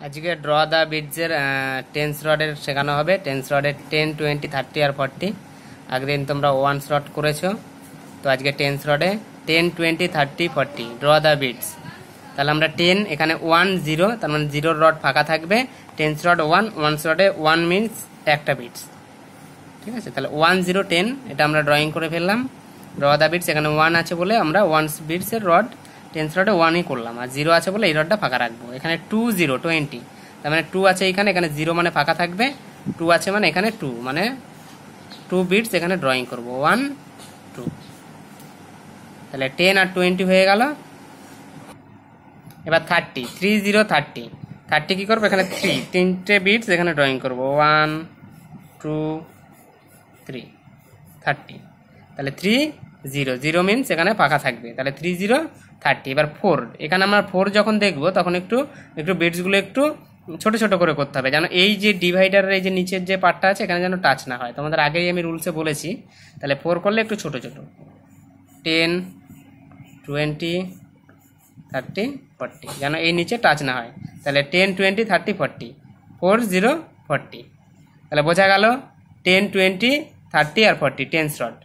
আজকে draw the বিটসের tense রডের শেখানো হবে। টেন্স রডের 10, 20, 30 আর 40। আগদিন তোমরা 1 রড করেছো, তো আজকে টেন্স রডে 10, 20, 30, 40 ড্র দ্য বিটস। তাহলে আমরা 10 এখানে 1, 0, তার মানে 0 রড ফাঁকা থাকবে। টেন্স রড 1, 1 রডে 1 মিনস একটা বিটস, ঠিক আছে। তাহলে 1, 0, 10 এটা আমরা ড্রয়িং করে ফেললাম। ড্র দ্য বিটস এখানে 1 আছে বলে আমরা 1 বিটসের রড টেন্স রডে 1ই করলাম, আর 0 আছে বলে এই রডটা ফাঁকা রাখবো। এখানে 2, 0, 20, তার মানে 2 আছে এখানে, 0 মানে ফাঁকা থাকবে, 2 আছে মানে এখানে 2, মানে 2 বিটস এখানে ড্রয়িং করব 1, 2। তাহলে 10 আর 20 হয়ে গেল। এবার 30, 3, 0, 30, 30 কি করবো এখানে 3, 3টে বিটস এখানে ড্রয়িং করব 1, 2, 3, 30। তাহলে 3, 0, 0 মিনস এখানে ফাঁকা থাকবে, তাহলে 3, 0, 30। এবার 4, এখানে আমরা 4 যখন দেখবো তখন একটু বিটসগুলো একটু ছোট ছোট করে করতে হবে, যেন এই যে ডিভাইডারের এই যে নিচের যে পার্টটা আছে এখানে যেন টাচ না হয়। তোমাদের আগেই আমি রুলসে বলেছি। তাহলে 4 করলে একটু ছোট ছোট, 10, 20, 30, 40, যেন এই নিচে টাচ না হয়। তাহলে 10, 20, 30, 40, 4, 0, 40। তাহলে বোঝা গেল 10, 20, 30 আর 40 টেন্স রড।